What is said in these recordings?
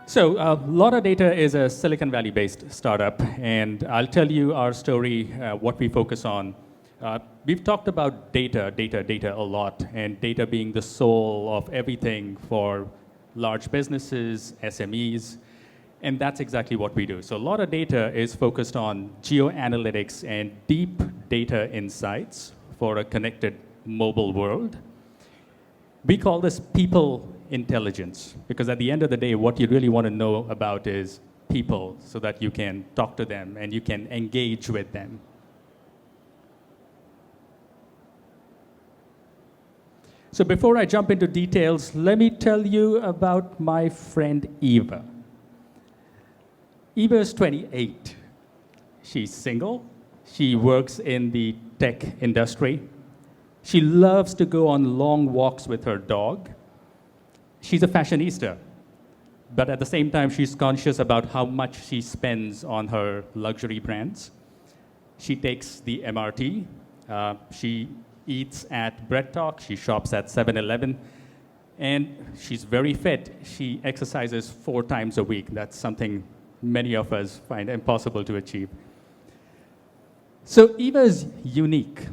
LotaData is a Silicon Valley-based startup, and I'll tell you our story, what we focus on. We've talked about data a lot, and data being the soul of everything for large businesses, SMEs, and that's exactly what we do. So LotaData is focused on geo-analytics and deep data insights for a connected mobile world. We call this people intelligence, because at the end of the day, what you really want to know about is people so that you can talk to them and you can engage with them. So before I jump into details, let me tell you about my friend Eva. Eva is 28. She's single. She works in the tech industry. She loves to go on long walks with her dog. She's a fashionista, but at the same time, she's conscious about how much she spends on her luxury brands. She takes the MRT. She eats at Bread Talk. She shops at 7-Eleven. And she's very fit. She exercises 4 times a week. That's something many of us find impossible to achieve. So Eva is unique,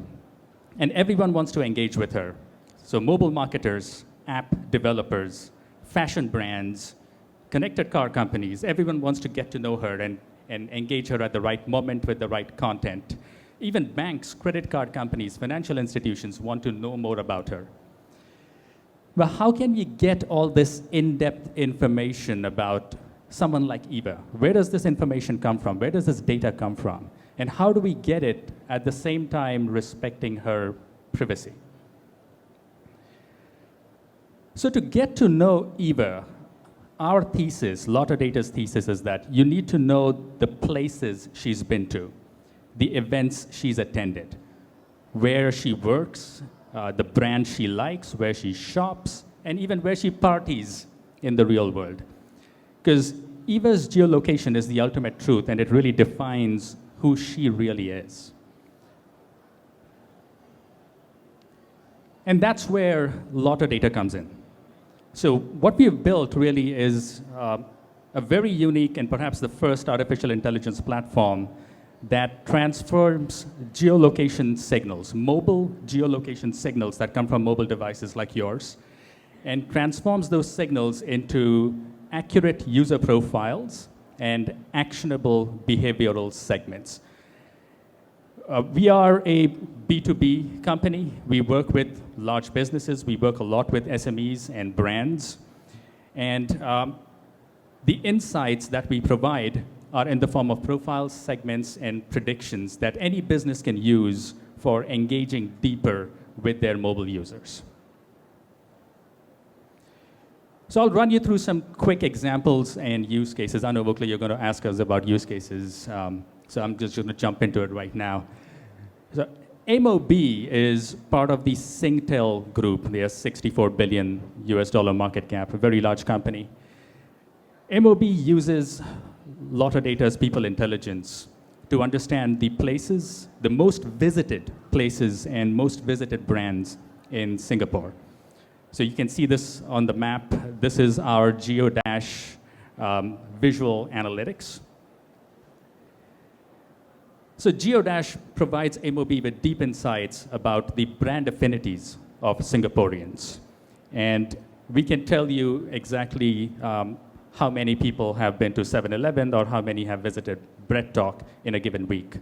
and everyone wants to engage with her. So mobile marketers, app developers, fashion brands, connected car companies, everyone wants to get to know her and engage her at the right moment with the right content. Even banks, credit card companies, financial institutions want to know more about her. But how can we get all this in-depth information about someone like Eva? Where does this information come from? Where does this data come from? And how do we get it at the same time respecting her privacy? So to get to know Eva, our thesis, LotaData's thesis, is that you need to know the places she's been to, the events she's attended, where she works, the brand she likes, where she shops, and even where she parties in the real world. Because Eva's geolocation is the ultimate truth, and it really defines who she really is. And that's where LotaData comes in. So what we have built really is a very unique and perhaps the first artificial intelligence platform that transforms geolocation signals, mobile geolocation signals that come from mobile devices like yours, and transforms those signals into accurate user profiles and actionable behavioral segments. We are a B2B company. We work with large businesses. We work a lot with SMEs and brands. And the insights that we provide are in the form of profiles, segments, and predictions that any business can use for engaging deeper with their mobile users. So I'll run you through some quick examples and use cases. I know, Vokla, you're going to ask us about use cases. So I'm just going to jump into it right now. So MOB is part of the Singtel group. They are $64 billion US market cap, a very large company. MOB uses LotaData's people intelligence to understand the places, the most visited places and most visited brands in Singapore. So you can see this on the map. This is our GeoDash visual analytics. So GeoDash provides MOB with deep insights about the brand affinities of Singaporeans. And we can tell you exactly how many people have been to 7-Eleven or how many have visited Bread Talk in a given week.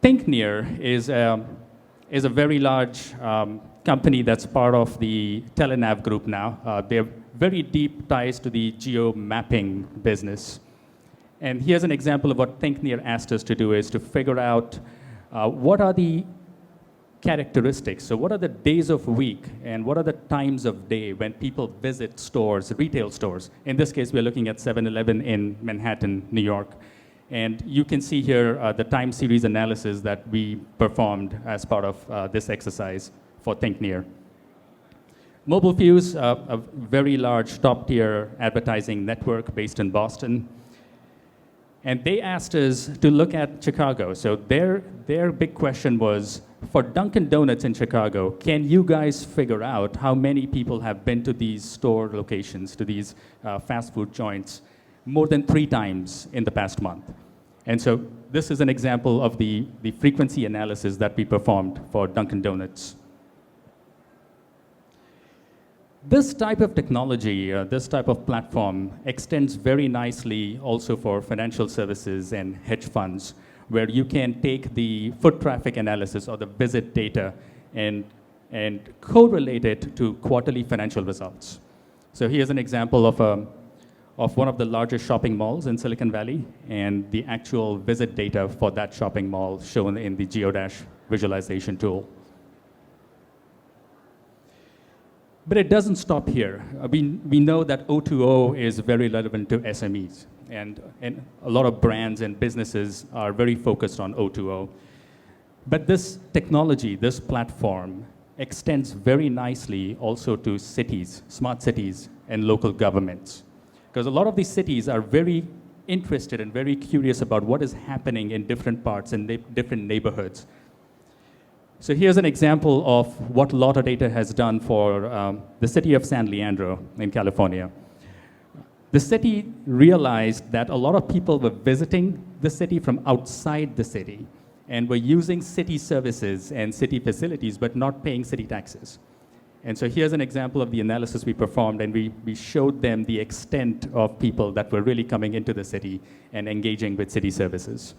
ThinkNear is a very large company that's part of the Telenav group now. They have very deep ties to the geo-mapping business. And here's an example of what ThinkNear asked us to do is to figure out what are the characteristics. So what are the days of week and what are the times of day when people visit stores, retail stores? In this case, we're looking at 7-Eleven in Manhattan, New York. And you can see here the time series analysis that we performed as part of this exercise for ThinkNear. Mobile Fuse, a very large top-tier advertising network based in Boston. And they asked us to look at Chicago. So their big question was, for Dunkin' Donuts in Chicago, can you guys figure out how many people have been to these store locations, to these fast food joints, more than 3 times in the past month? And so this is an example of the frequency analysis that we performed for Dunkin' Donuts. This type of technology, this type of platform extends very nicely also for financial services and hedge funds, where you can take the foot traffic analysis or the visit data and correlate it to quarterly financial results. So here's an example of one of the largest shopping malls in Silicon Valley, and the actual visit data for that shopping mall shown in the Geodash visualization tool. But it doesn't stop here. We know that O2O is very relevant to SMEs, and a lot of brands and businesses are very focused on O2O. But this technology, this platform, extends very nicely also to cities, smart cities, and local governments. Because a lot of these cities are very interested and very curious about what is happening in different parts and different neighborhoods. So here's an example of what LotaData has done for the city of San Leandro in California. The city realized that a lot of people were visiting the city from outside the city and were using city services and city facilities, but not paying city taxes. And so here's an example of the analysis we performed, and we showed them the extent of people that were really coming into the city and engaging with city services.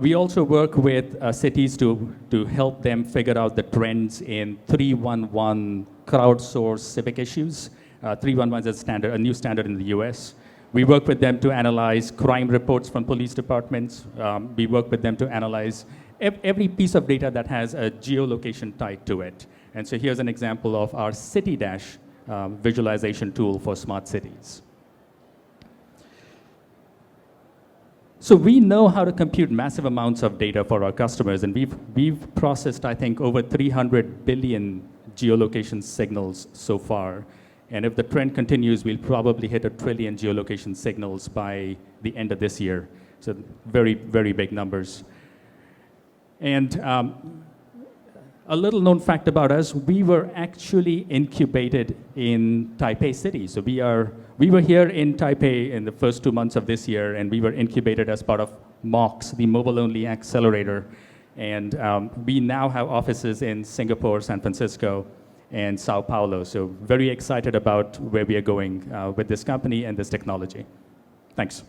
We also work with cities to help them figure out the trends in 311 crowdsourced civic issues. 311 is a new standard in the US. We work with them to analyze crime reports from police departments. We work with them to analyze every piece of data that has a geolocation tied to it. And so here's an example of our CityDash visualization tool for smart cities. So we know how to compute massive amounts of data for our customers, and we've processed, I think, over 300 billion geolocation signals so far. And if the trend continues, we'll probably hit 1 trillion geolocation signals by the end of this year. So very, very big numbers. And a little known fact about us, we were actually incubated in Taipei City. So we were here in Taipei in the first 2 months of this year, and we were incubated as part of MOX, the Mobile Only Accelerator. And we now have offices in Singapore, San Francisco, and Sao Paulo. So very excited about where we are going with this company and this technology. Thanks.